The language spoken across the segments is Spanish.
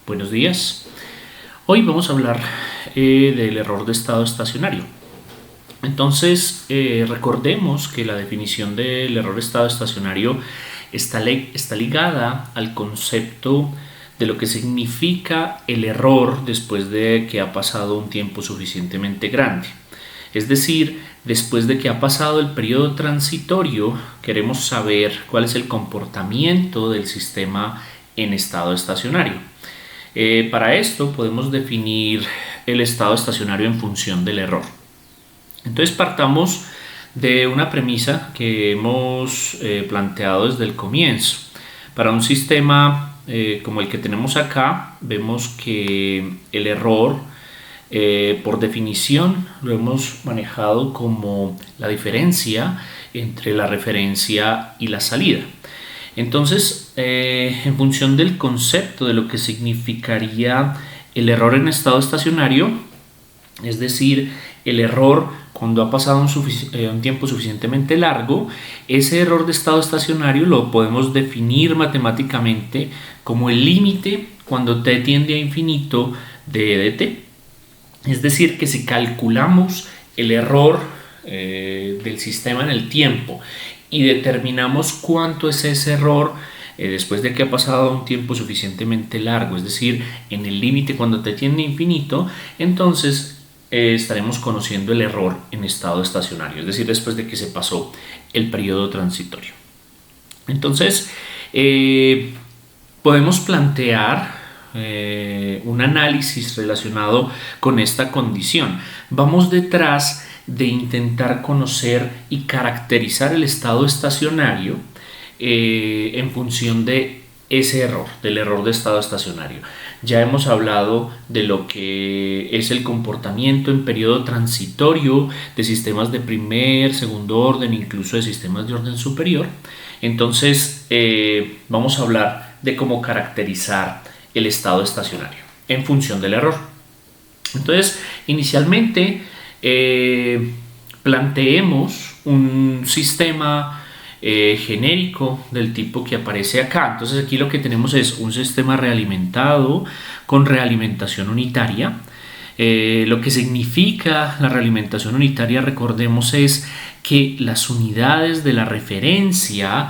Buenos días. Hoy vamos a hablar del error de estado estacionario. Entonces, recordemos que la definición del error de estado estacionario está ligada al concepto de lo que significa el error después de que ha pasado un tiempo suficientemente grande. Es decir, después de que ha pasado el periodo transitorio, queremos saber cuál es el comportamiento del sistema en estado estacionario. Para esto podemos definir el estado estacionario en función del error. Entonces partamos de una premisa que hemos planteado desde el comienzo. Para un sistema como el que tenemos acá, vemos que el error, por definición, lo hemos manejado como la diferencia entre la referencia y la salida. Entonces, en función del concepto de lo que significaría el error en estado estacionario, es decir, el error cuando ha pasado un tiempo suficientemente largo, ese error de estado estacionario lo podemos definir matemáticamente como el límite cuando t tiende a infinito de e de t. Es decir, que si calculamos el error del sistema en el tiempo y determinamos cuánto es ese error después de que ha pasado un tiempo suficientemente largo, es decir, en el límite cuando t tiende a infinito, entonces estaremos conociendo el error en estado estacionario, es decir, después de que se pasó el periodo transitorio. Entonces, podemos plantear un análisis relacionado con esta condición. Vamos detrás de intentar conocer y caracterizar el estado estacionario en función de ese error, del error de estado estacionario. Ya hemos hablado de lo que es el comportamiento en periodo transitorio de sistemas de primer, segundo orden, incluso de sistemas de orden superior. Entonces, vamos a hablar de cómo caracterizar el estado estacionario en función del error. Entonces, inicialmente planteemos un sistema genérico del tipo que aparece acá. Entonces aquí lo que tenemos es un sistema realimentado con realimentación unitaria. Lo que significa la realimentación unitaria, recordemos, es que las unidades de la referencia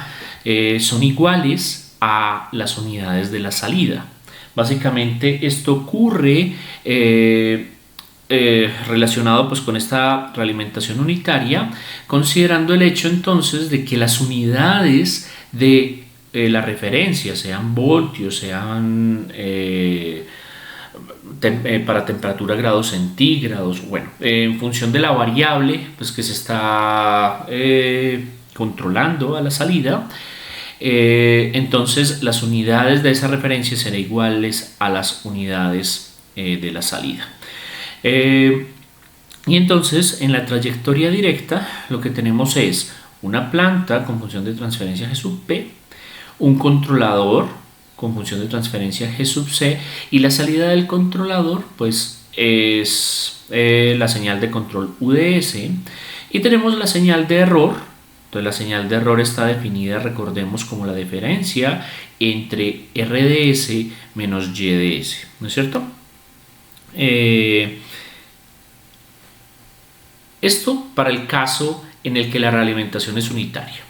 son iguales a las unidades de la salida. Básicamente esto ocurre relacionado pues con esta realimentación unitaria, considerando el hecho entonces de que las unidades de la referencia, sean voltios, sean para temperatura grados centígrados, bueno, en función de la variable pues que se está controlando a la salida, entonces las unidades de esa referencia serán iguales a las unidades de la salida. Y entonces en la trayectoria directa lo que tenemos es una planta con función de transferencia G sub P, un controlador con función de transferencia G sub C, y la salida del controlador pues es la señal de control UDS, y tenemos la señal de error. Entonces la señal de error está definida, recordemos, como la diferencia entre RDS menos YDS, ¿no es cierto? Esto para el caso en el que la realimentación es unitaria.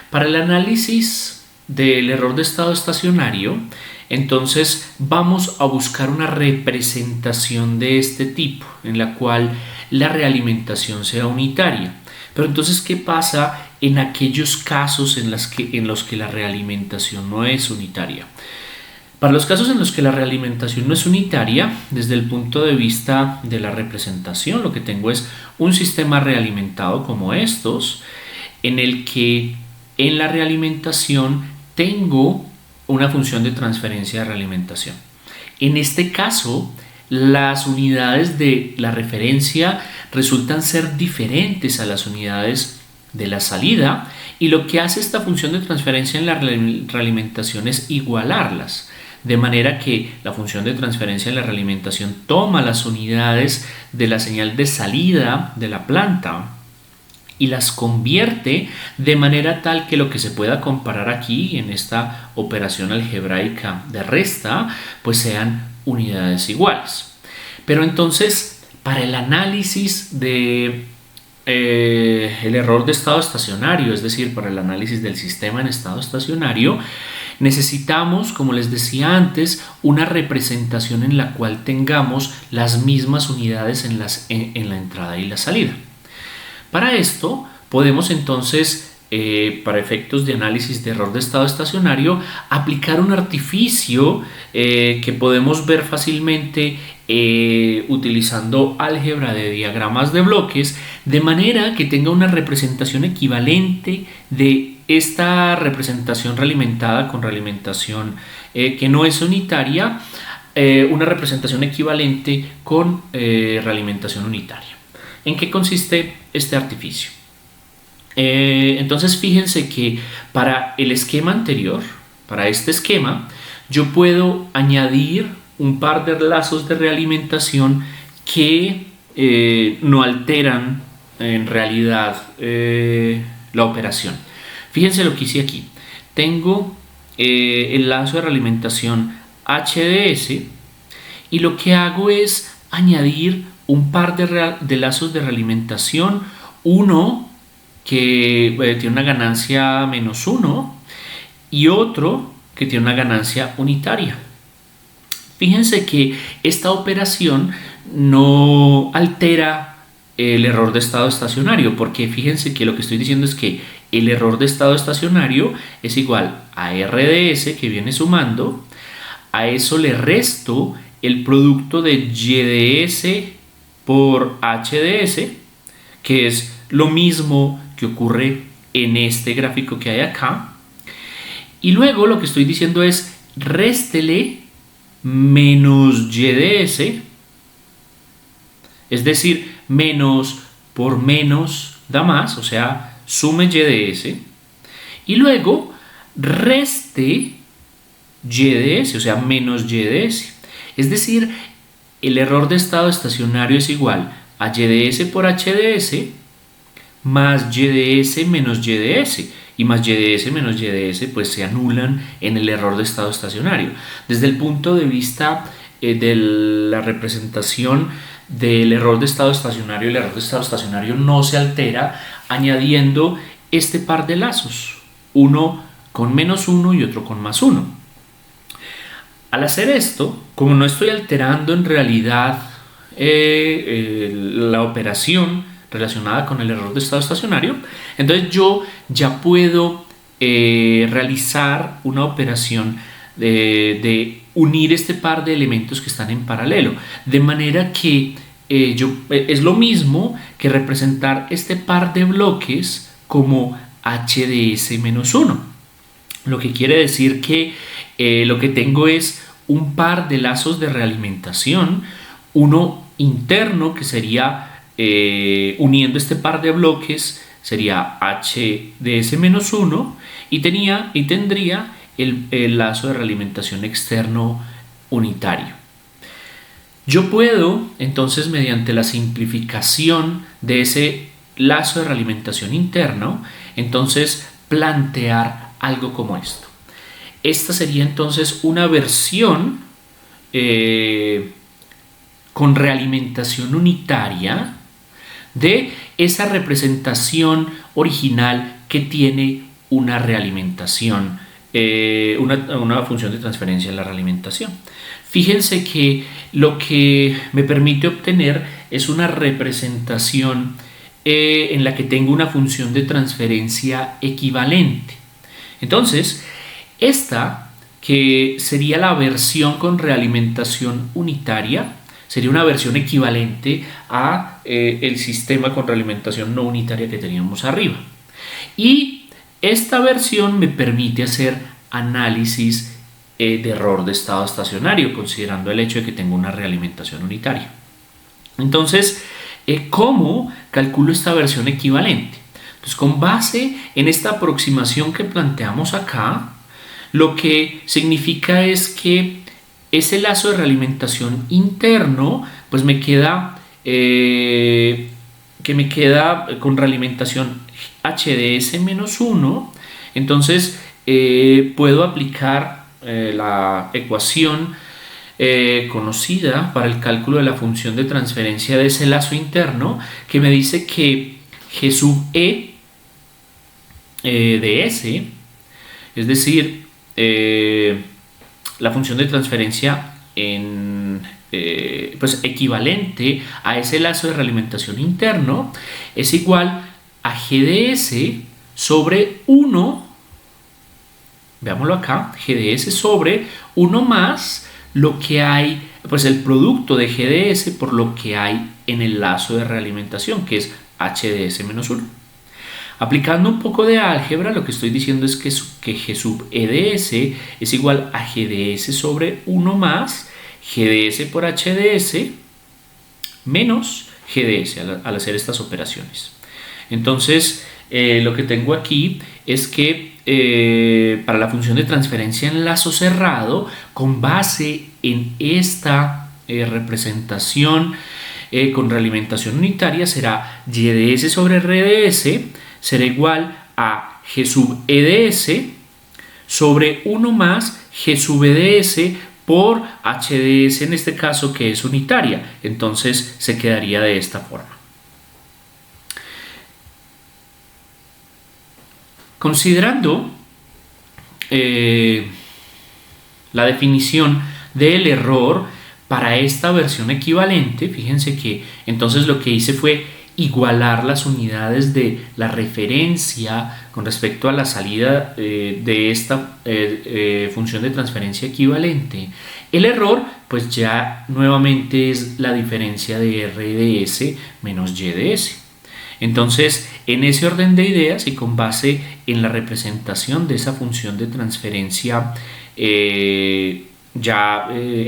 Para el análisis del error de estado estacionario, entonces vamos a buscar una representación de este tipo en la cual la realimentación sea unitaria. Pero entonces, ¿qué pasa en aquellos casos en los que la realimentación no es unitaria? Para los casos en los que la realimentación no es unitaria, desde el punto de vista de la representación, lo que tengo es un sistema realimentado como estos, en el que en la realimentación tengo una función de transferencia de realimentación. En este caso, las unidades de la referencia resultan ser diferentes a las unidades de la salida, y lo que hace esta función de transferencia en la realimentación es igualarlas. De manera que la función de transferencia en la realimentación toma las unidades de la señal de salida de la planta y las convierte de manera tal que lo que se pueda comparar aquí en esta operación algebraica de resta pues sean unidades iguales. Pero entonces, para el análisis de el error de estado estacionario, es decir, para el análisis del sistema en estado estacionario, necesitamos, como les decía antes, una representación en la cual tengamos las mismas unidades en la entrada y la salida. Para esto, podemos entonces, para efectos de análisis de error de estado estacionario, aplicar un artificio que podemos ver fácilmente utilizando álgebra de diagramas de bloques, de manera que tenga una representación equivalente de esta representación realimentada con realimentación que no es unitaria, una representación equivalente con realimentación unitaria. ¿En qué consiste este artificio? Entonces fíjense que para el esquema anterior, para este esquema, yo puedo añadir un par de lazos de realimentación que no alteran en realidad la operación. Fíjense lo que hice aquí. Tengo el lazo de realimentación HDS y lo que hago es añadir un par de lazos de realimentación, uno que tiene una ganancia -1 y otro que tiene una ganancia unitaria. Fíjense que esta operación no altera el error de estado estacionario, porque fíjense que lo que estoy diciendo es que el error de estado estacionario es igual a RDS, que viene sumando, a eso le resto el producto de YDS por HDS, que es lo mismo que ocurre en este gráfico que hay acá, y luego lo que estoy diciendo es réstele menos YDS, es decir, menos por menos da más, o sea, sume YDS, y luego reste YDS, o sea, menos YDS. Es decir, el error de estado estacionario es igual a YDS por HDS más YDS menos YDS. Y más YDS menos YDS pues se anulan en el error de estado estacionario. Desde el punto de vista de la representación del error de estado estacionario, el error de estado estacionario no se altera añadiendo este par de lazos, uno con -1 y otro con +1. Al hacer esto, como no estoy alterando en realidad la operación relacionada con el error de estado estacionario, entonces yo ya puedo realizar una operación de unir este par de elementos que están en paralelo, de manera que es lo mismo que representar este par de bloques como HDS-1, lo que quiere decir que lo que tengo es un par de lazos de realimentación, uno interno que sería uniendo este par de bloques sería HDS-1 y tendría el lazo de realimentación externo unitario. Yo puedo entonces, mediante la simplificación de ese lazo de realimentación interno, entonces plantear algo como esto. Esta sería entonces una versión con realimentación unitaria de esa representación original que tiene una realimentación, una función de transferencia en la realimentación. Fíjense que lo que me permite obtener es una representación en la que tengo una función de transferencia equivalente. Entonces, esta, que sería la versión con realimentación unitaria, sería una versión equivalente a el sistema con realimentación no unitaria que teníamos arriba. Y esta versión me permite hacer análisis de error de estado estacionario, considerando el hecho de que tengo una realimentación unitaria. Entonces, ¿cómo calculo esta versión equivalente? Pues con base en esta aproximación que planteamos acá, lo que significa es que ese lazo de realimentación interno pues me queda que me queda con realimentación h de s menos 1, entonces puedo aplicar la ecuación conocida para el cálculo de la función de transferencia de ese lazo interno, que me dice que g sub e de s, es decir, la función de transferencia pues equivalente a ese lazo de realimentación interno, es igual a g de s sobre 1, veámoslo acá, g de s sobre 1 más lo que hay, pues el producto de g de s por lo que hay en el lazo de realimentación, que es h de s menos 1. Aplicando un poco de álgebra, lo que estoy diciendo es que g sub e de s es igual a g de s sobre 1 más g de s por h de s menos g de s al hacer estas operaciones. Entonces, lo que tengo aquí es que para la función de transferencia en lazo cerrado, con base en esta representación con realimentación unitaria, será y de s sobre r de s será igual a g sub e de s sobre 1 más g sub e de s por h de s, en este caso que es unitaria. Entonces se quedaría de esta forma. Considerando la definición del error para esta versión equivalente, fíjense que entonces lo que hice fue igualar las unidades de la referencia con respecto a la salida de esta función de transferencia equivalente. El error, pues ya nuevamente es la diferencia de r de s menos y de s. Entonces, en ese orden de ideas y con base en la representación de esa función de transferencia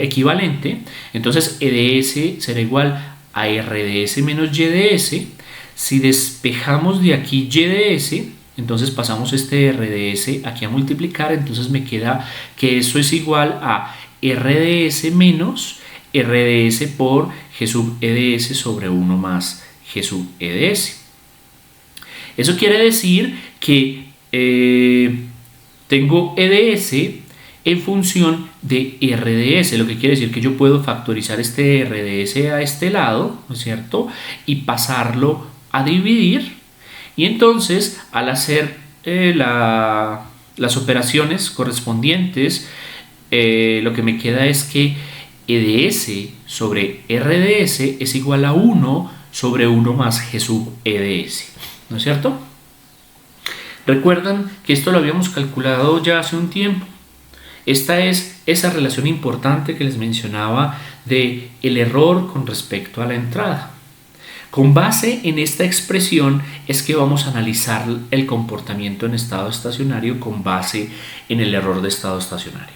equivalente, entonces e de s será igual a r de s menos y de s. Si despejamos de aquí y de s, entonces pasamos este r de s aquí a multiplicar, entonces me queda que eso es igual a r de s menos r de s por g sub e de s sobre 1 más g sub e de s. Eso quiere decir que tengo e de s en función de r de s, lo que quiere decir que yo puedo factorizar este r de s a este lado, ¿no es cierto? Y pasarlo a dividir, y entonces al hacer las operaciones correspondientes, lo que me queda es que e de s sobre r de s es igual a 1 sobre 1 más g sub e de s, ¿no es cierto? Recuerdan que esto lo habíamos calculado ya hace un tiempo. Esta es esa relación importante que les mencionaba de el error con respecto a la entrada. Con base en esta expresión es que vamos a analizar el comportamiento en estado estacionario con base en el error de estado estacionario.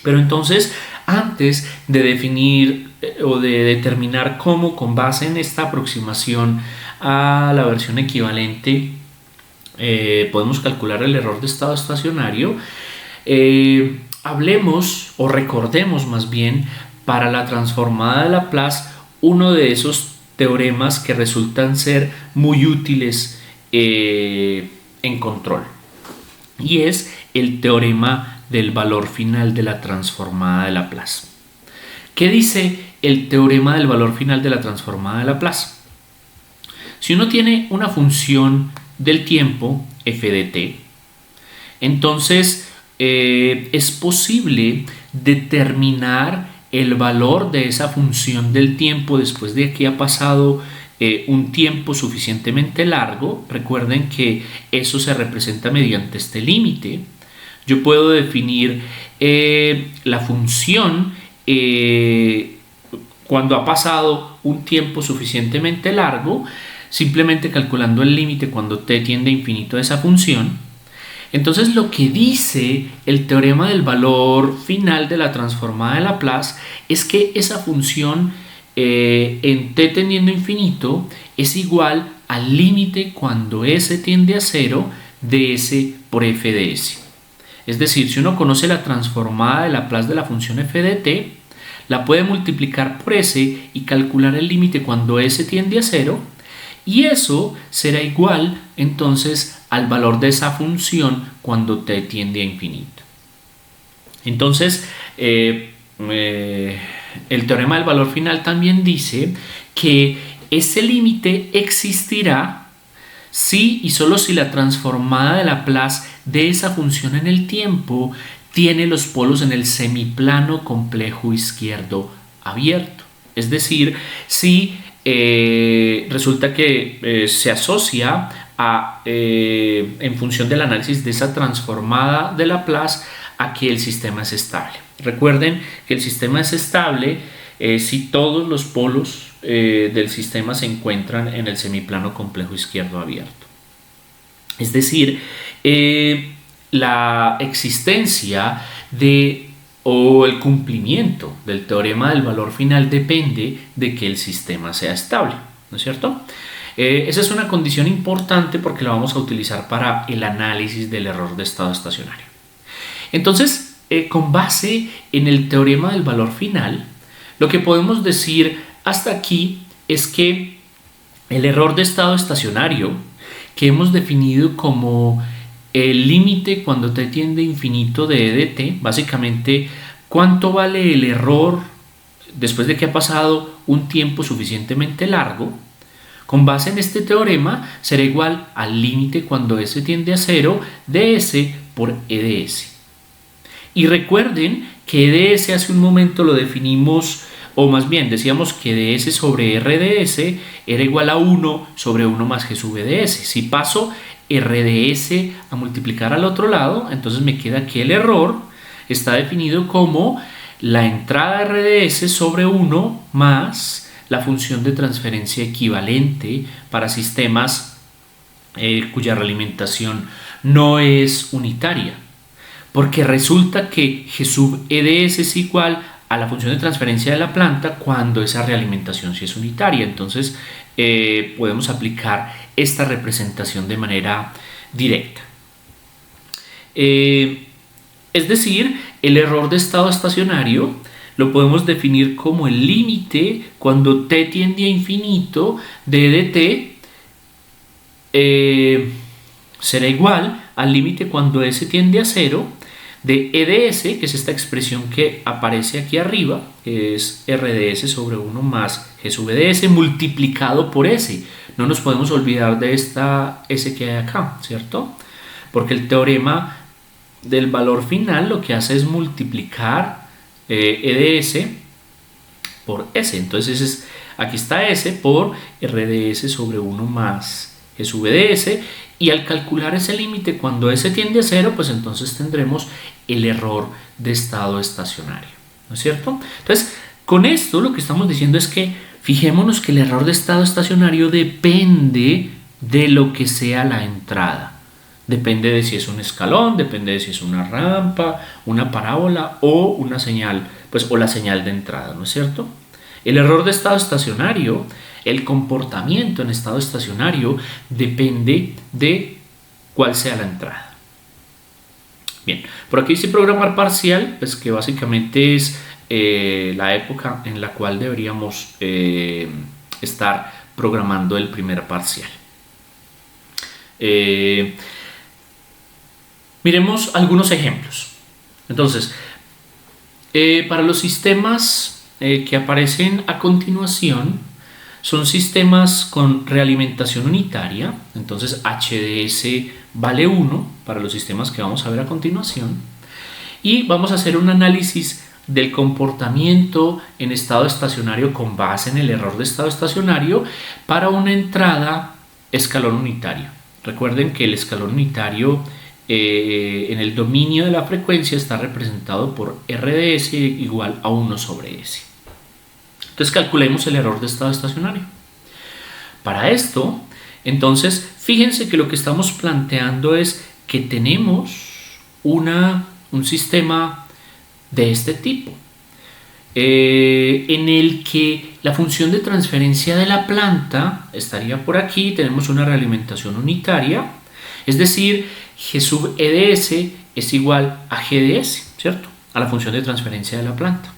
Pero entonces, antes de definir o de determinar cómo, con base en esta aproximación a la versión equivalente, podemos calcular el error de estado estacionario, hablemos o recordemos más bien para la transformada de Laplace uno de esos teoremas que resultan ser muy útiles en control, y es el teorema del valor final de la transformada de Laplace. ¿Qué dice el teorema del valor final de la transformada de Laplace? Si uno tiene una función del tiempo f de t, entonces es posible determinar el valor de esa función del tiempo después de que ha pasado un tiempo suficientemente largo. Recuerden que eso se representa mediante este límite. Yo puedo definir la función cuando ha pasado un tiempo suficientemente largo, simplemente calculando el límite cuando t tiende a infinito de esa función. Entonces lo que dice el teorema del valor final de la transformada de Laplace es que esa función en t tendiendo a infinito es igual al límite cuando s tiende a 0 de s por f de s. Es decir, si uno conoce la transformada de Laplace de la función f de t, la puede multiplicar por s y calcular el límite cuando s tiende a 0, Y eso será igual entonces al valor de esa función cuando t tiende a infinito. Entonces, el teorema del valor final también dice que ese límite existirá si y solo si la transformada de Laplace de esa función en el tiempo tiene los polos en el semiplano complejo izquierdo abierto. Es decir, si resulta que se asocia en función del análisis de esa transformada de Laplace a que el sistema es estable. Recuerden que el sistema es estable si todos los polos del sistema se encuentran en el semiplano complejo izquierdo abierto. Es decir, la existencia o el cumplimiento del teorema del valor final depende de que el sistema sea estable, ¿no es cierto? Esa es una condición importante porque la vamos a utilizar para el análisis del error de estado estacionario. Entonces, con base en el teorema del valor final, lo que podemos decir hasta aquí es que el error de estado estacionario, que hemos definido como el límite cuando t tiende a infinito de e de t, básicamente cuánto vale el error después de que ha pasado un tiempo suficientemente largo, con base en este teorema será igual al límite cuando s tiende a 0 de s por e de s. Y recuerden que e de s hace un momento lo definimos, o más bien decíamos que ds sobre r de s era igual a 1 sobre 1 más g sub e de s. Si paso r de s a multiplicar al otro lado, entonces me queda que el error está definido como la entrada r de s sobre 1 más la función de transferencia equivalente para sistemas cuya realimentación no es unitaria. Porque resulta que g sub e de s es igual a la función de transferencia de la planta cuando esa realimentación sí es unitaria. Entonces podemos aplicar esta representación de manera directa. Es decir, el error de estado estacionario lo podemos definir como el límite cuando t tiende a infinito de e de t será igual al límite cuando s tiende a 0 de e de s, que es esta expresión que aparece aquí arriba, que es r de s sobre 1 más g sub e de s multiplicado por s. No nos podemos olvidar de esta s que hay acá, ¿cierto? Porque el teorema del valor final lo que hace es multiplicar e de s por s. Entonces aquí está s por r de s sobre 1 más g sub e de s. Y al calcular ese límite cuando s tiende a 0, pues entonces tendremos el error de estado estacionario, ¿no es cierto? Entonces, con esto lo que estamos diciendo es que fijémonos que el error de estado estacionario depende de lo que sea la entrada. Depende de si es un escalón, depende de si es una rampa, una parábola o una señal, pues, o la señal de entrada, ¿no es cierto? El error de estado estacionario, el comportamiento en estado estacionario, depende de cuál sea la entrada. Bien, por aquí dice programar parcial, pues que básicamente es la época en la cual deberíamos estar programando el primer parcial. Miremos algunos ejemplos. Entonces, para los sistemas que aparecen a continuación, son sistemas con realimentación unitaria. Entonces h de s vale 1 para los sistemas que vamos a ver a continuación. Y vamos a hacer un análisis del comportamiento en estado estacionario con base en el error de estado estacionario para una entrada escalón unitario. Recuerden que el escalón unitario en el dominio de la frecuencia está representado por r de s igual a 1 sobre s. Entonces calculemos el error de estado estacionario. Para esto, entonces, fíjense que lo que estamos planteando es que tenemos un sistema de este tipo, en el que la función de transferencia de la planta estaría por aquí. Tenemos una realimentación unitaria, es decir, g sub e de s es igual a g de s, ¿cierto? A la función de transferencia de la planta.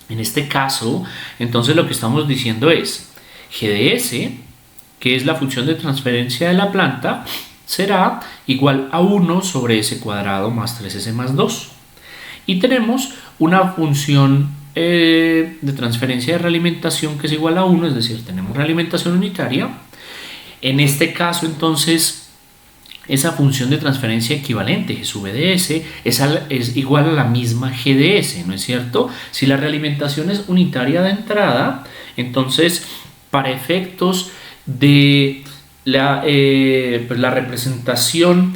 En este caso, entonces lo que estamos diciendo es g de s, que es la función de transferencia de la planta, será igual a 1 sobre s cuadrado más 3s más 2. Y tenemos una función de transferencia de realimentación que es igual a 1, es decir, tenemos realimentación unitaria. En este caso, entonces, esa función de transferencia equivalente, G sub ds, es igual a la misma G de S, ¿no es cierto? Si la realimentación es unitaria de entrada, entonces, para efectos de la representación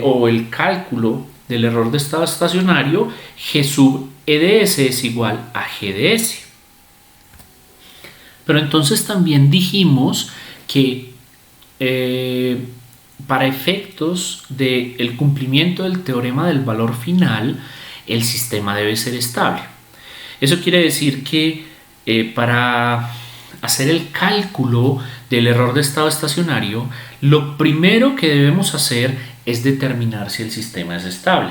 o el cálculo del error de estado estacionario, G sub EDS es igual a GDS. Pero entonces también dijimos que para efectos del cumplimiento del teorema del valor final, el sistema debe ser estable. Eso quiere decir que para hacer el cálculo del error de estado estacionario, lo primero que debemos hacer es determinar si el sistema es estable,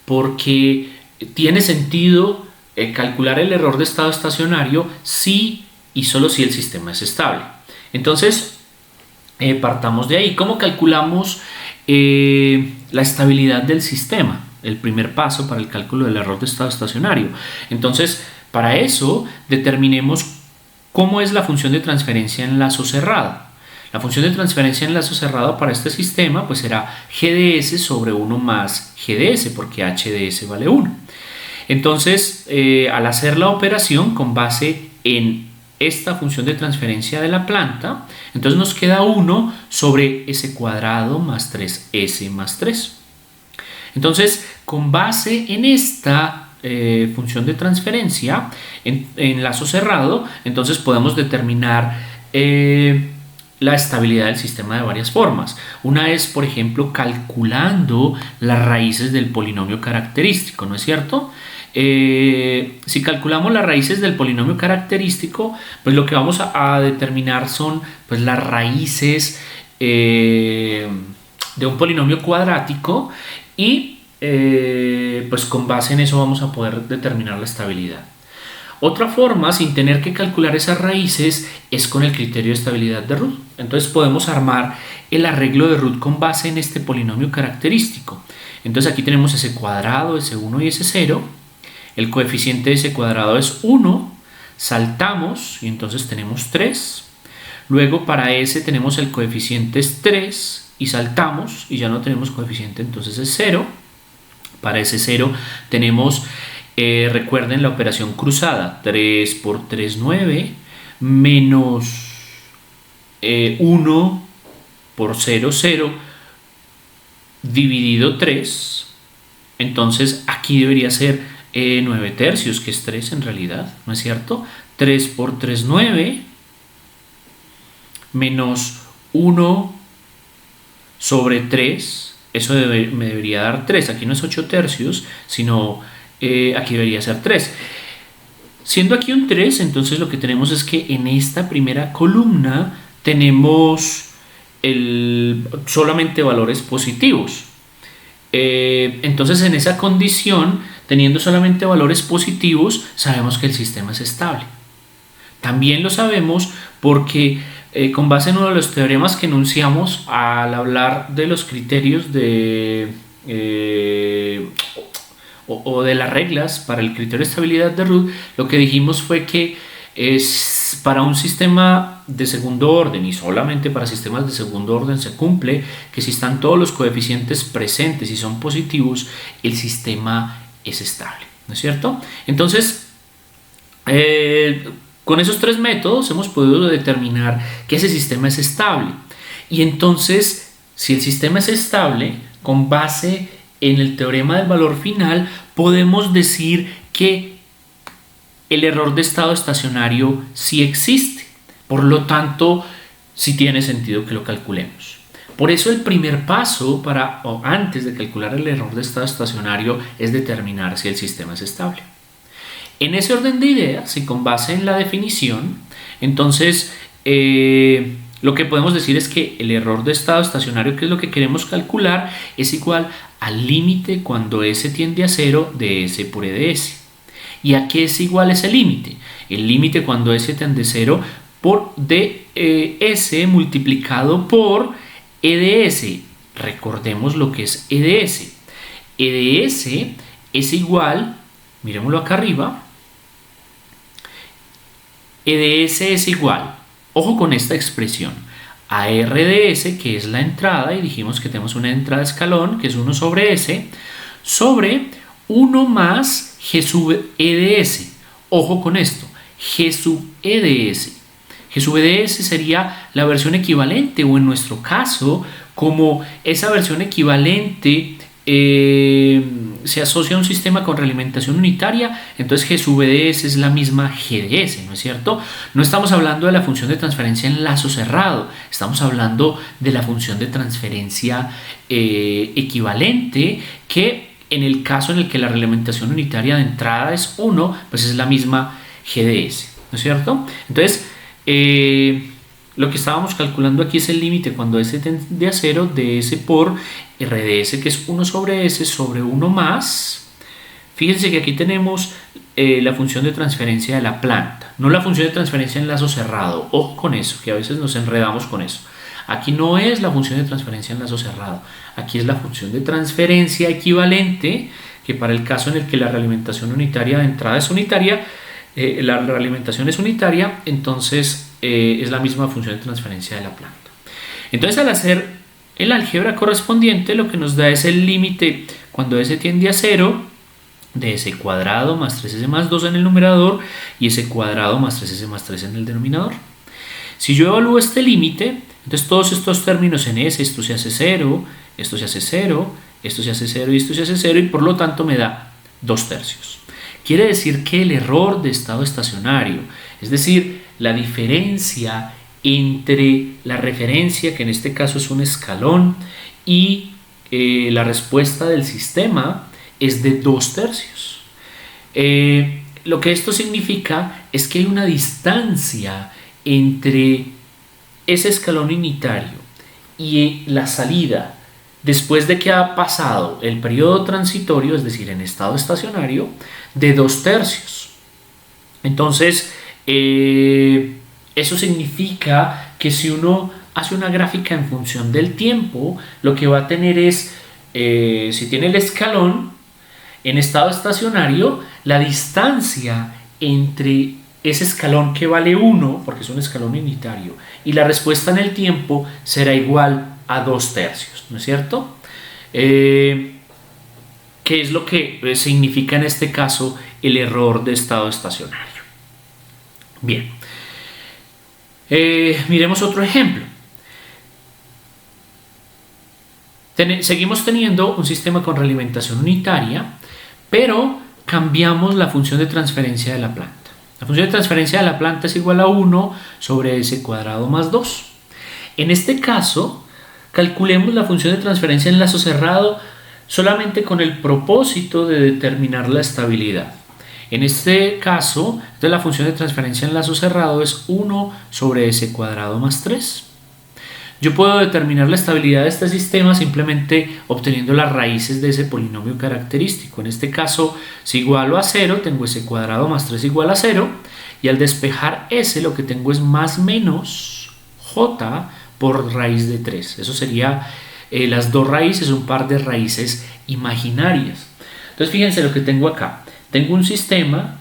porque tiene sentido calcular el error de estado estacionario si y solo si el sistema es estable. Entonces, partamos de ahí. ¿Cómo calculamos la estabilidad del sistema? El primer paso para el cálculo del error de estado estacionario. Entonces, para eso, determinemos cómo es la función de transferencia en lazo cerrado. La función de transferencia en lazo cerrado para este sistema pues será GDS sobre 1 más GDS, porque HDS vale 1. Entonces, al hacer la operación con base en esta función de transferencia de la planta, entonces nos queda 1 sobre s cuadrado más 3s más 3. Entonces, con base en esta función de transferencia en lazo cerrado, entonces podemos determinar la estabilidad del sistema de varias formas. Una es, por ejemplo, calculando las raíces del polinomio característico, ¿no es cierto? Si calculamos las raíces del polinomio característico, pues lo que vamos a determinar son pues, las raíces de un polinomio cuadrático y pues con base en eso vamos a poder determinar la estabilidad. Otra forma, sin tener que calcular esas raíces, es con el criterio de estabilidad de Root. Entonces podemos armar el arreglo de Root con base en este polinomio característico. Entonces aquí tenemos s cuadrado, s1 y s0. El coeficiente de s cuadrado es 1. Saltamos y entonces tenemos 3. Luego para s tenemos el coeficiente es 3 y saltamos y ya no tenemos coeficiente, entonces es 0. Para ese 0 tenemos, recuerden la operación cruzada, 3 por 3, 9, menos 1 por 0, 0, dividido 3. Entonces aquí debería ser 9 tercios, que es 3 en realidad, ¿no es cierto? 3 por 3, 9, menos 1 sobre 3. Eso me debería dar 3. Aquí no es 8 tercios, sino aquí debería ser 3. Siendo aquí un 3, entonces lo que tenemos es que en esta primera columna tenemos solamente valores positivos. Entonces en esa condición, teniendo solamente valores positivos, sabemos que el sistema es estable. También lo sabemos porque con base en uno de los teoremas que enunciamos al hablar de los criterios de las reglas para el criterio de estabilidad de Root, lo que dijimos fue que es para un sistema de segundo orden y solamente para sistemas de segundo orden se cumple que si están todos los coeficientes presentes y son positivos, el sistema es estable, ¿no es cierto? Entonces, con esos tres métodos hemos podido determinar que ese sistema es estable. Y entonces, si el sistema es estable, con base en el teorema del valor final, podemos decir que el error de estado estacionario sí existe. Por lo tanto, sí tiene sentido que lo calculemos. Por eso el primer paso antes de calcular el error de estado estacionario es determinar si el sistema es estable. En ese orden de ideas y con base en la definición, entonces lo que podemos decir es que el error de estado estacionario, que es lo que queremos calcular, es igual al límite cuando S tiende a 0 de S por E de S. ¿Y a qué es igual ese límite? El límite cuando S tiende a 0 por ds multiplicado por eds. Recordemos lo que es eds. eds es igual, miremoslo acá arriba, eds es igual, ojo con esta expresión, a rds, que es la entrada, y dijimos que tenemos una entrada escalón, que es 1 sobre s, sobre 1 más g sub eds. Ojo con esto, g sub eds. G sub eds sería la versión equivalente, o en nuestro caso, como esa versión equivalente se asocia a un sistema con realimentación unitaria, entonces G sub ds es la misma GDS, ¿no es cierto? No estamos hablando de la función de transferencia en lazo cerrado, estamos hablando de la función de transferencia equivalente, que en el caso en el que la realimentación unitaria de entrada es 1, pues es la misma GDS, ¿no es cierto? Entonces, lo que estábamos calculando aquí es el límite cuando s tiende a 0 de s por rds, que es 1 sobre s sobre 1 más. Fíjense que aquí tenemos la función de transferencia de la planta, no la función de transferencia en lazo cerrado. Ojo con eso, que a veces nos enredamos con eso. Aquí no es la función de transferencia en lazo cerrado, aquí es la función de transferencia equivalente, que para el caso en el que la realimentación unitaria de entrada es unitaria, la realimentación es unitaria, entonces es la misma función de transferencia de la planta. Entonces, al hacer el álgebra correspondiente, lo que nos da es el límite cuando s tiende a 0 de s cuadrado más 3s más 2 en el numerador y s cuadrado más 3s más 3 en el denominador. Si yo evalúo este límite, entonces todos estos términos en s, esto se hace 0, esto se hace 0, esto se hace 0 y esto se hace 0, y por lo tanto me da 2/3. Quiere decir que el error de estado estacionario, es decir, la diferencia entre la referencia, que en este caso es un escalón, y la respuesta del sistema es de 2/3. Lo que esto significa es que hay una distancia entre ese escalón unitario y la salida después de que ha pasado el periodo transitorio, es decir, en estado estacionario, de 2/3. Entonces, eso significa que si uno hace una gráfica en función del tiempo, lo que va a tener es, si tiene el escalón en estado estacionario, la distancia entre ese escalón que vale 1, porque es un escalón unitario, y la respuesta en el tiempo será igual a 2/3, ¿no es cierto? ¿Qué es lo que significa en este caso el error de estado estacionario? Bien, miremos otro ejemplo. Seguimos teniendo un sistema con realimentación unitaria, pero cambiamos la función de transferencia de la planta. La función de transferencia de la planta es igual a 1 sobre s cuadrado más 2. En este caso, calculemos la función de transferencia en lazo cerrado solamente con el propósito de determinar la estabilidad. En este caso, entonces la función de transferencia en lazo cerrado es 1 sobre s cuadrado más 3. Yo puedo determinar la estabilidad de este sistema simplemente obteniendo las raíces de ese polinomio característico. En este caso, si igualo a 0, tengo s cuadrado más 3 igual a 0, y al despejar s lo que tengo es más menos j por raíz de 3. Eso sería las dos raíces, un par de raíces imaginarias. Entonces fíjense lo que tengo acá. Tengo un sistema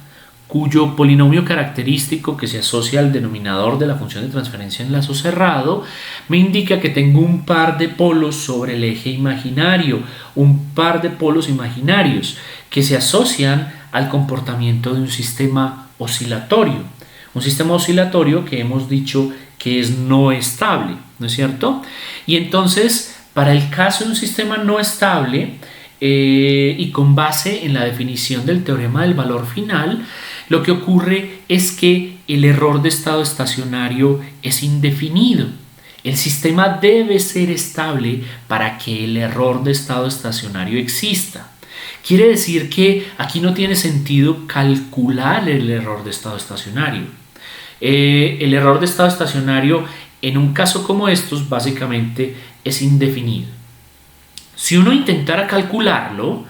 cuyo polinomio característico, que se asocia al denominador de la función de transferencia en lazo cerrado, me indica que tengo un par de polos sobre el eje imaginario, un par de polos imaginarios que se asocian al comportamiento de un sistema oscilatorio. Un sistema oscilatorio que hemos dicho que es no estable, ¿no es cierto? Y entonces, para el caso de un sistema no estable, y con base en la definición del teorema del valor final, lo que ocurre es que el error de estado estacionario es indefinido. El sistema debe ser estable para que el error de estado estacionario exista. Quiere decir que aquí no tiene sentido calcular el error de estado estacionario. El error de estado estacionario en un caso como estos básicamente es indefinido. Si uno intentara calcularlo,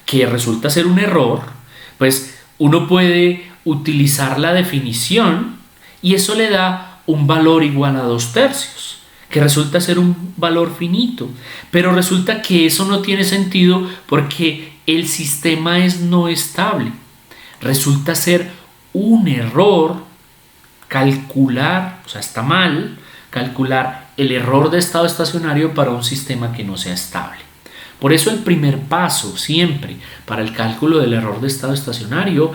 que resulta ser un error, pues uno puede utilizar la definición y eso le da un valor igual a 2/3, que resulta ser un valor finito, pero resulta que eso no tiene sentido porque el sistema es no estable. Resulta ser un error calcular, o sea, está mal calcular el error de estado estacionario para un sistema que no sea estable. Por eso el primer paso siempre para el cálculo del error de estado estacionario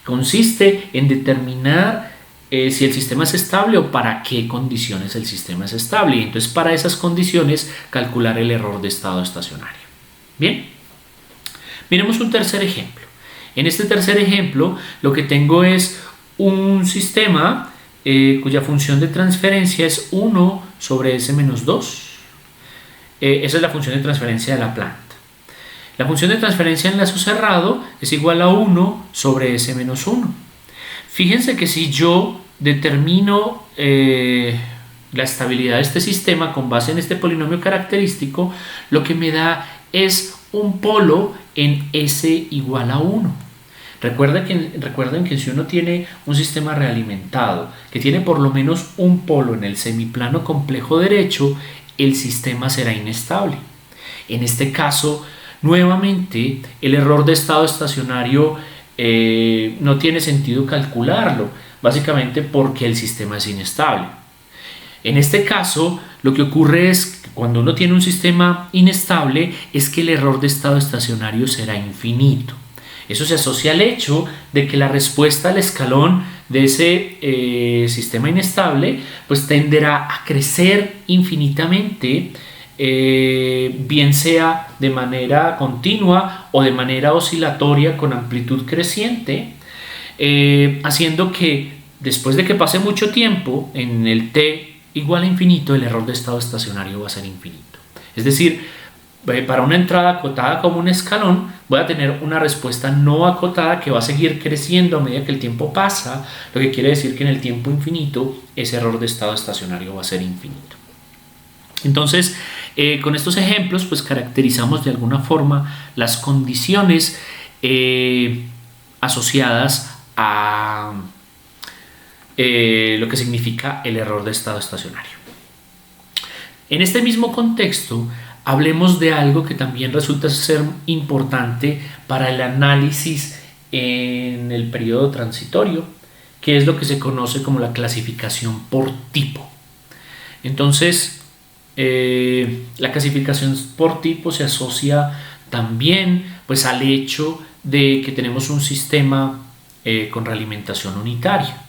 consiste en determinar si el sistema es estable o para qué condiciones el sistema es estable. Y entonces para esas condiciones calcular el error de estado estacionario. Bien, miremos un tercer ejemplo. En este tercer ejemplo lo que tengo es un sistema cuya función de transferencia es 1 sobre s menos 2. Esa es la función de transferencia de la planta. La función de transferencia en lazo cerrado es igual a 1 sobre s menos 1. Fíjense que si yo determino la estabilidad de este sistema con base en este polinomio característico, lo que me da es un polo en s igual a 1. Recuerden que si uno tiene un sistema realimentado que tiene por lo menos un polo en el semiplano complejo derecho, el sistema será inestable. En este caso, nuevamente, el error de estado estacionario no tiene sentido calcularlo, básicamente porque el sistema es inestable. En este caso, lo que ocurre es que cuando uno tiene un sistema inestable, es que el error de estado estacionario será infinito. Eso se asocia al hecho de que la respuesta al escalón de ese sistema inestable pues tenderá a crecer infinitamente, bien sea de manera continua o de manera oscilatoria con amplitud creciente, haciendo que después de que pase mucho tiempo en el t igual a infinito, el error de estado estacionario va a ser infinito. Es decir, para una entrada acotada como un escalón, voy a tener una respuesta no acotada que va a seguir creciendo a medida que el tiempo pasa, lo que quiere decir que en el tiempo infinito ese error de estado estacionario va a ser infinito. Entonces, con estos ejemplos, pues caracterizamos de alguna forma las condiciones asociadas a lo que significa el error de estado estacionario. En este mismo contexto, hablemos de algo que también resulta ser importante para el análisis en el periodo transitorio, que es lo que se conoce como la clasificación por tipo. Entonces, la clasificación por tipo se asocia también pues, al hecho de que tenemos un sistema con realimentación unitaria.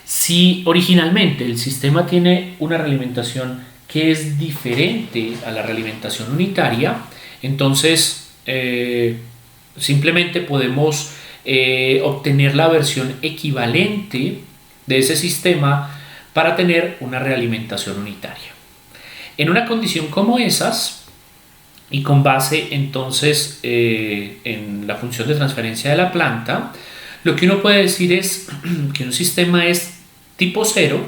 Si originalmente el sistema tiene una realimentación que es diferente a la realimentación unitaria, entonces simplemente podemos obtener la versión equivalente de ese sistema para tener una realimentación unitaria. En una condición como esas, y con base entonces en la función de transferencia de la planta, lo que uno puede decir es que un sistema es tipo 0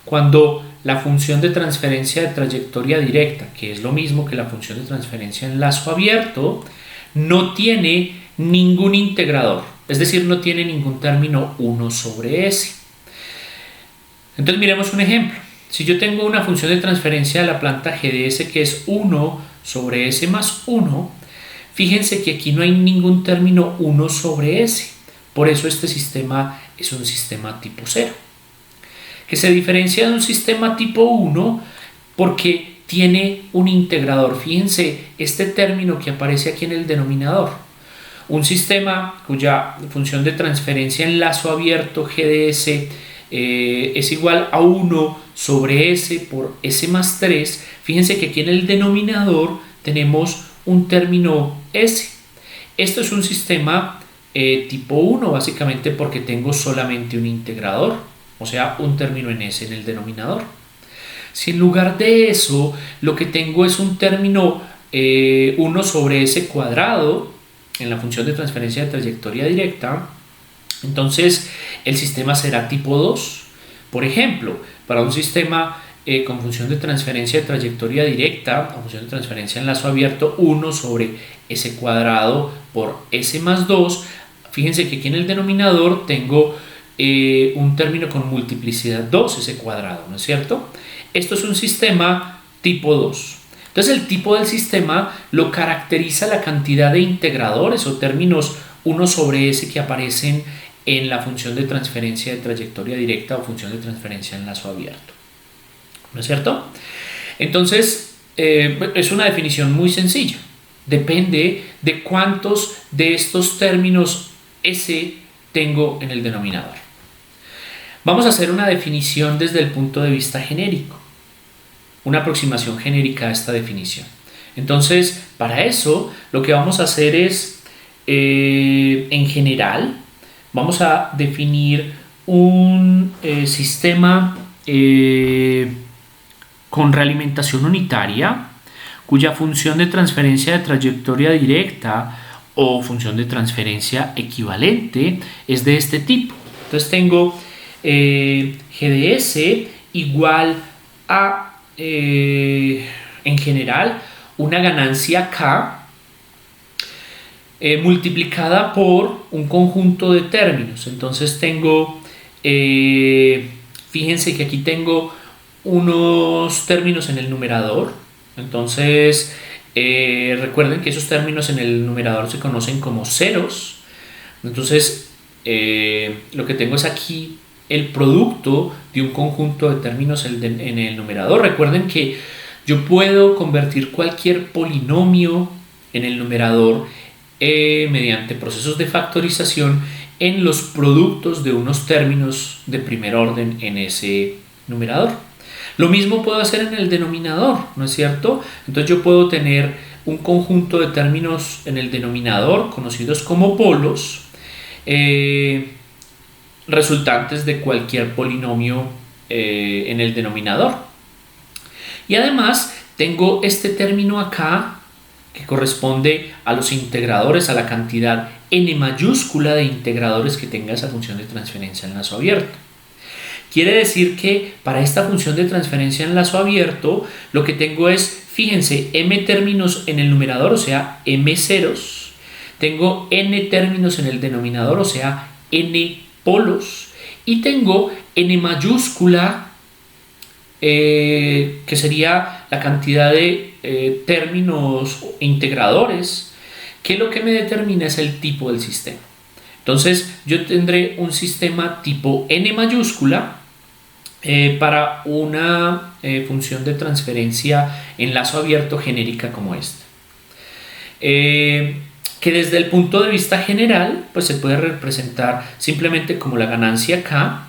cuando la función de transferencia de trayectoria directa, que es lo mismo que la función de transferencia en lazo abierto, no tiene ningún integrador, es decir, no tiene ningún término 1 sobre s. Entonces miremos un ejemplo. Si yo tengo una función de transferencia de la planta g de s que es 1 sobre s más 1, fíjense que aquí no hay ningún término 1 sobre s. Por eso este sistema es un sistema tipo 0. Que se diferencia de un sistema tipo 1 porque tiene un integrador. Fíjense este término que aparece aquí en el denominador. Un sistema cuya función de transferencia en lazo abierto g de s es igual a 1 sobre s por s más 3. Fíjense que aquí en el denominador tenemos un término s. Esto es un sistema tipo 1 básicamente porque tengo solamente un integrador, o sea, un término en s en el denominador. Si en lugar de eso lo que tengo es un término 1 sobre s cuadrado en la función de transferencia de trayectoria directa, entonces el sistema será tipo 2. Por ejemplo, para un sistema con función de transferencia de trayectoria directa, con función de transferencia en lazo abierto, 1 sobre s cuadrado por s más 2, fíjense que aquí en el denominador tengo un término con multiplicidad 2, ese cuadrado, ¿no es cierto? Esto es un sistema tipo 2. Entonces el tipo del sistema lo caracteriza la cantidad de integradores o términos 1 sobre s que aparecen en la función de transferencia de trayectoria directa o función de transferencia en lazo abierto, ¿no es cierto? Entonces es una definición muy sencilla. Depende de cuántos de estos términos s tengo en el denominador. Vamos a hacer una definición desde el punto de vista genérico, una aproximación genérica a esta definición. Entonces, para eso, lo que vamos a hacer es, en general, vamos a definir un sistema con realimentación unitaria, cuya función de transferencia de trayectoria directa o función de transferencia equivalente es de este tipo. Entonces tengo GDS igual a, en general, una ganancia K multiplicada por un conjunto de términos. Entonces tengo, fíjense que aquí tengo unos términos en el numerador. Entonces recuerden que esos términos en el numerador se conocen como ceros. Entonces lo que tengo es aquí el producto de un conjunto de términos en el numerador. Recuerden que yo puedo convertir cualquier polinomio en el numerador mediante procesos de factorización en los productos de unos términos de primer orden en ese numerador. Lo mismo puedo hacer en el denominador, ¿no es cierto? Entonces yo puedo tener un conjunto de términos en el denominador conocidos como polos, resultantes de cualquier polinomio en el denominador. Y además tengo este término acá que corresponde a los integradores, a la cantidad n mayúscula de integradores que tenga esa función de transferencia en lazo abierto. Quiere decir que para esta función de transferencia en lazo abierto lo que tengo es, fíjense, m términos en el numerador, o sea, m ceros. Tengo n términos en el denominador, o sea, n polos. Y tengo n mayúscula, que sería la cantidad de términos integradores, que lo que me determina es el tipo del sistema. Entonces yo tendré un sistema tipo n mayúscula para una función de transferencia en lazo abierto genérica como esta, que desde el punto de vista general pues se puede representar simplemente como la ganancia K.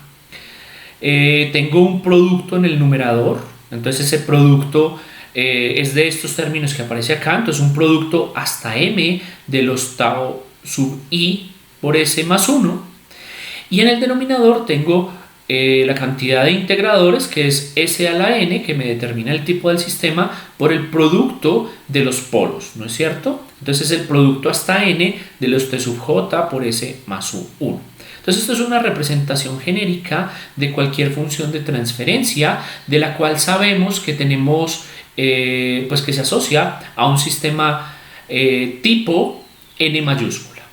Tengo un producto en el numerador, entonces ese producto es de estos términos que aparece acá, entonces un producto hasta m de los tau sub i por s más 1, y en el denominador tengo la cantidad de integradores, que es s a la n, que me determina el tipo del sistema, por el producto de los polos, ¿no es cierto? Entonces el producto hasta n de los t sub j por s más 1. Entonces esto es una representación genérica de cualquier función de transferencia, de la cual sabemos que tenemos, pues que se asocia a un sistema tipo n mayúscula.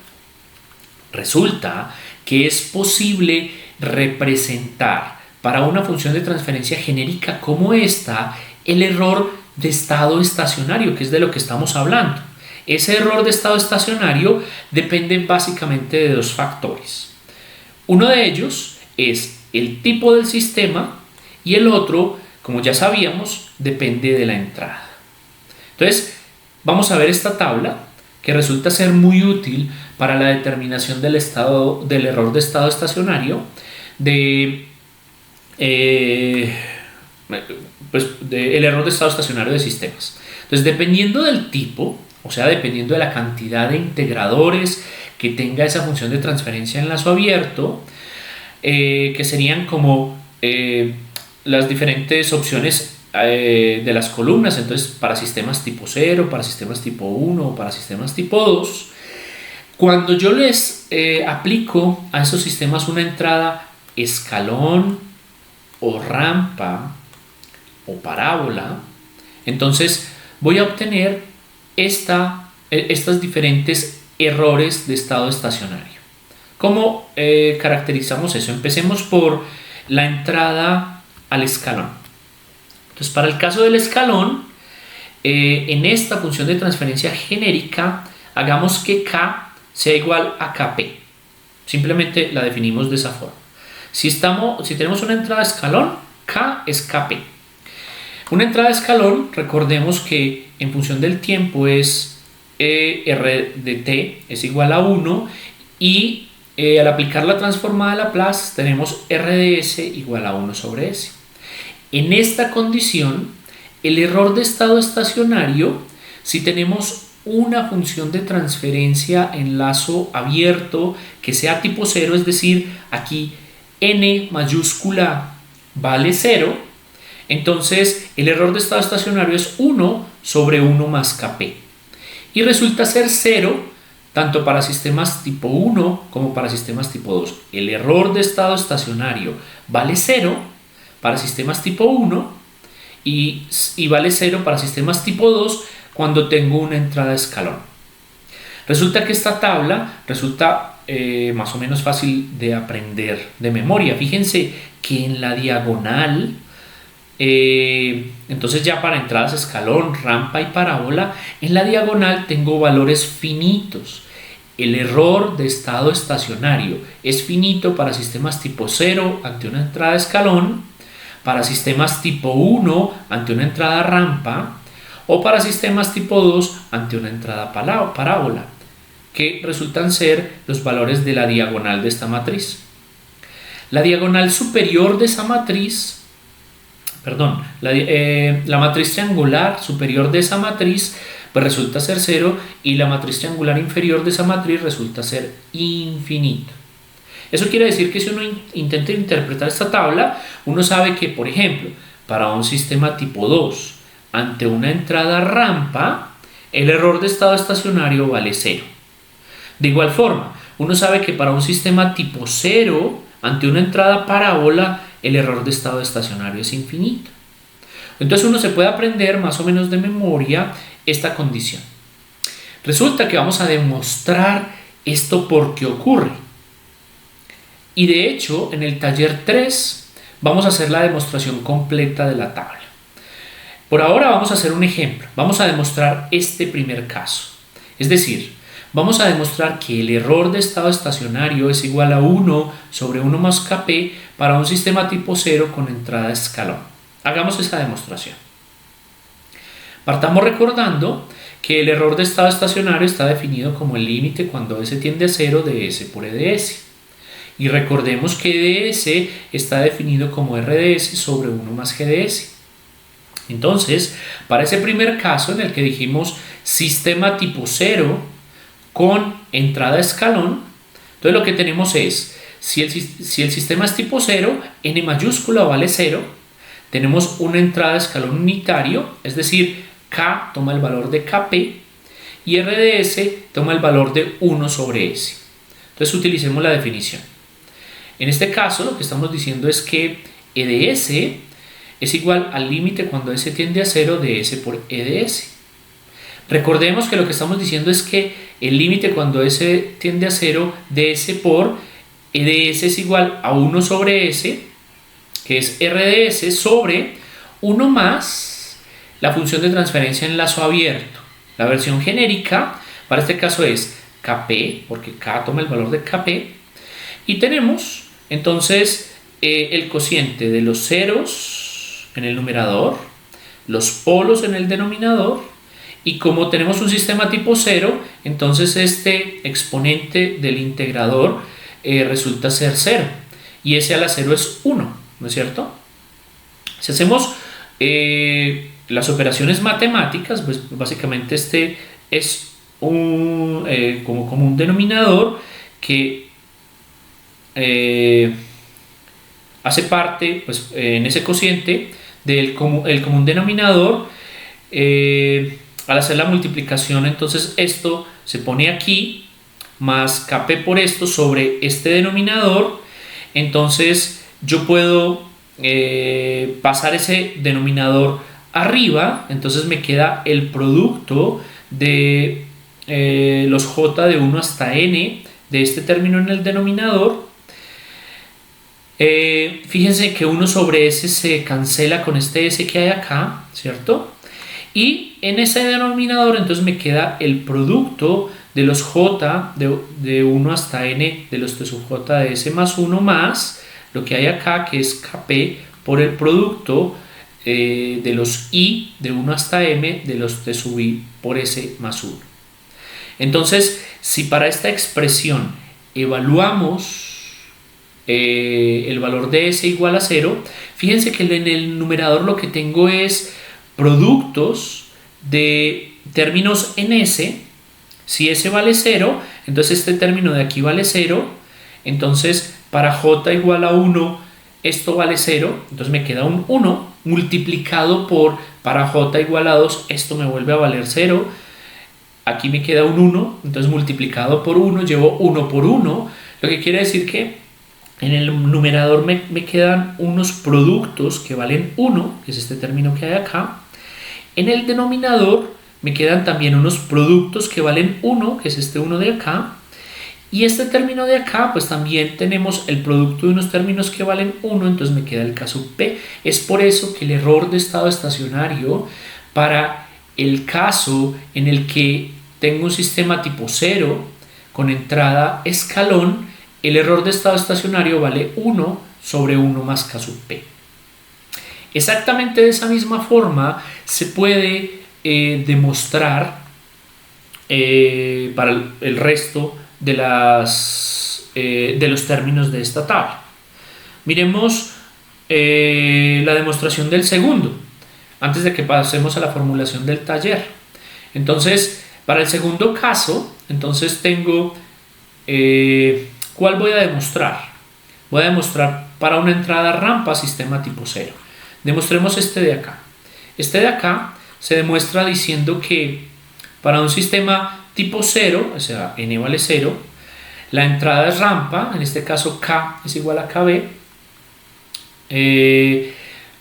Resulta que es posible representar para una función de transferencia genérica como esta el error de estado estacionario, que es de lo que estamos hablando. Ese error de estado estacionario depende básicamente de dos factores. Uno de ellos es el tipo del sistema y el otro, como ya sabíamos, depende de la entrada. Entonces, vamos a ver esta tabla que resulta ser muy útil para la determinación del error de estado estacionario el error de estado estacionario de sistemas. Entonces, dependiendo del tipo, o sea, dependiendo de la cantidad de integradores que tenga esa función de transferencia en lazo abierto, que serían como las diferentes opciones de las columnas, entonces para sistemas tipo 0, para sistemas tipo 1, para sistemas tipo 2, cuando yo les aplico a esos sistemas una entrada escalón o rampa o parábola, entonces voy a obtener estas diferentes errores de estado estacionario. ¿Cómo caracterizamos eso? Empecemos por la entrada al escalón. Entonces, para el caso del escalón, en esta función de transferencia genérica, hagamos que K sea igual a KP. Simplemente la definimos de esa forma. Si tenemos una entrada de escalón, K es KP. Una entrada de escalón, recordemos que en función del tiempo es R de t es igual a 1 y al aplicar la transformada de Laplace tenemos R de s igual a 1 sobre s. En esta condición, el error de estado estacionario, si tenemos una función de transferencia en lazo abierto que sea tipo 0, es decir, aquí n mayúscula vale 0, entonces el error de estado estacionario es 1 sobre 1 más kp. Y resulta ser 0 tanto para sistemas tipo 1 como para sistemas tipo 2. El error de estado estacionario vale 0 para sistemas tipo 1 y vale 0 para sistemas tipo 2 cuando tengo una entrada de escalón. Resulta que esta tabla resulta más o menos fácil de aprender de memoria. Fíjense que en la diagonal, entonces ya para entradas escalón, rampa y parábola, en la diagonal tengo valores finitos. El error de estado estacionario es finito para sistemas tipo 0 ante una entrada de escalón, para sistemas tipo 1 ante una entrada rampa o para sistemas tipo 2 ante una entrada parábola, que resultan ser los valores de la diagonal de esta matriz. La diagonal superior de esa matriz, la matriz triangular superior de esa matriz pues resulta ser 0 y la matriz triangular inferior de esa matriz resulta ser infinito. Eso quiere decir que si uno intenta interpretar esta tabla, uno sabe que, por ejemplo, para un sistema tipo 2 ante una entrada rampa, el error de estado estacionario vale 0. De igual forma, uno sabe que para un sistema tipo 0 ante una entrada parábola, el error de estado estacionario es infinito. Entonces uno se puede aprender más o menos de memoria esta condición. Resulta que vamos a demostrar esto por qué ocurre. Y de hecho, en el taller 3 vamos a hacer la demostración completa de la tabla. Por ahora vamos a hacer un ejemplo. Vamos a demostrar este primer caso. Es decir, vamos a demostrar que el error de estado estacionario es igual a 1 sobre 1 más kp para un sistema tipo 0 con entrada de escalón. Hagamos esa demostración. Partamos recordando que el error de estado estacionario está definido como el límite cuando s tiende a 0 de s por e de s. Y recordemos que ds está definido como r de s sobre 1 más g de s. Entonces, para ese primer caso en el que dijimos sistema tipo 0 con entrada a escalón, entonces lo que tenemos es, si el sistema es tipo 0, n mayúscula vale 0, tenemos una entrada a escalón unitario, es decir, k toma el valor de kp y r de s toma el valor de 1 sobre s. Entonces utilicemos la definición. En este caso lo que estamos diciendo es que e de s es igual al límite cuando s tiende a 0 de s por e de s. Recordemos que lo que estamos diciendo es que el límite cuando s tiende a 0 de s por e de s es igual a 1 sobre s, que es r de s sobre 1 más la función de transferencia en lazo abierto. La versión genérica para este caso es kp, porque k toma el valor de kp, y tenemos entonces el cociente de los ceros en el numerador, los polos en el denominador, y como tenemos un sistema tipo 0, entonces este exponente del integrador resulta ser 0, y s a la 0 es 1, ¿no es cierto? Si hacemos las operaciones matemáticas, pues básicamente este es como un denominador que hace parte, pues, en ese cociente del común denominador. Al hacer la multiplicación, entonces esto se pone aquí más kp por esto sobre este denominador. Entonces yo puedo pasar ese denominador arriba, entonces me queda el producto de los j de 1 hasta n de este término en el denominador. Fíjense que 1 sobre s se cancela con este s que hay acá, ¿cierto? Y en ese denominador entonces me queda el producto de los j de 1 hasta n de los t sub j de s más 1 más lo que hay acá, que es kp por el producto de los i de 1 hasta m de los t sub i por s más 1. Entonces, si para esta expresión evaluamos el valor de s igual a 0, fíjense que en el numerador lo que tengo es productos de términos en s. Si s vale 0, entonces este término de aquí vale 0. Entonces para j igual a 1 esto vale 0, entonces me queda un 1 multiplicado por, para j igual a 2 esto me vuelve a valer 0. Aquí me queda un 1, entonces multiplicado por 1 llevo 1 por 1, lo que quiere decir que en el numerador me quedan unos productos que valen 1, que es este término que hay acá. En el denominador me quedan también unos productos que valen 1, que es este 1 de acá. Y este término de acá, pues también tenemos el producto de unos términos que valen 1, entonces me queda el caso P. Es por eso que el error de estado estacionario para el caso en el que tengo un sistema tipo 0 con entrada escalón, el error de estado estacionario vale 1 sobre 1 más K sub P. Exactamente de esa misma forma se puede demostrar para el resto de los términos de esta tabla. Miremos la demostración del segundo, antes de que pasemos a la formulación del taller. Entonces, para el segundo caso, entonces tengo... ¿cuál voy a demostrar? Voy a demostrar para una entrada rampa sistema tipo 0. Demostremos este de acá. Este de acá se demuestra diciendo que para un sistema tipo 0, o sea, n vale 0, la entrada es rampa, en este caso k es igual a kb.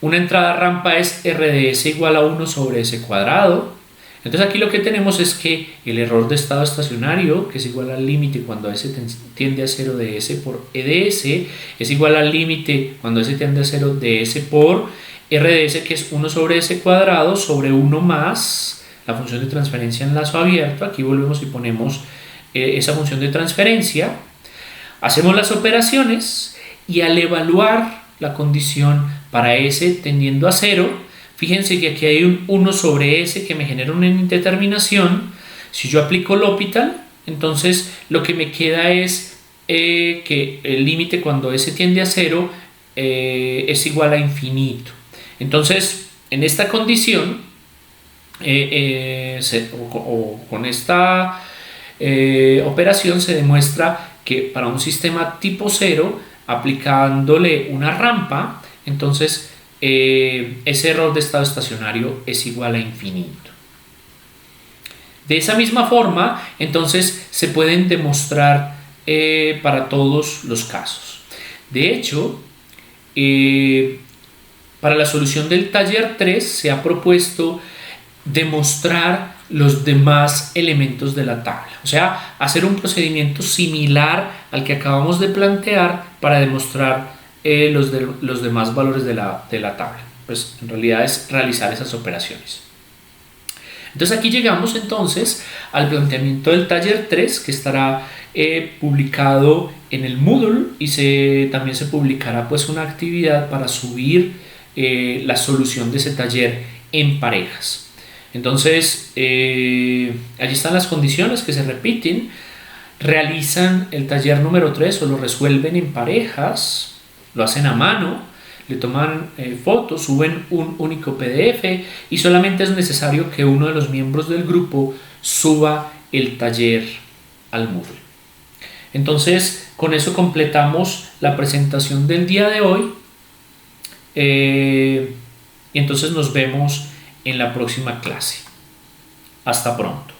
Una entrada rampa es r de s igual a 1 sobre s cuadrado. Entonces aquí lo que tenemos es que el error de estado estacionario, que es igual al límite cuando s tiende a 0 de s por e de s, es igual al límite cuando s tiende a 0 de s por r de s, que es 1 sobre s cuadrado sobre 1 más la función de transferencia en lazo abierto. Aquí volvemos y ponemos esa función de transferencia. Hacemos las operaciones y al evaluar la condición para s tendiendo a 0, fíjense que aquí hay un 1 sobre s que me genera una indeterminación. Si yo aplico L'Hopital, entonces lo que me queda es que el límite cuando s tiende a 0 es igual a infinito. Entonces, en esta condición, con esta operación se demuestra que para un sistema tipo 0, aplicándole una rampa, entonces ese error de estado estacionario es igual a infinito. De esa misma forma, entonces se pueden demostrar para todos los casos. De hecho, para la solución del taller 3 se ha propuesto demostrar los demás elementos de la tabla, o sea, hacer un procedimiento similar al que acabamos de plantear para demostrar los demás valores de la tabla. Pues en realidad es realizar esas operaciones. Entonces aquí llegamos entonces al planteamiento del taller 3, que estará publicado en el Moodle, y también se publicará pues una actividad para subir la solución de ese taller en parejas. Entonces allí están las condiciones que se repiten. Realizan el taller número 3 o lo resuelven en parejas, lo hacen a mano, le toman fotos, suben un único PDF y solamente es necesario que uno de los miembros del grupo suba el taller al Moodle. Entonces, con eso completamos la presentación del día de hoy y entonces nos vemos en la próxima clase. Hasta pronto.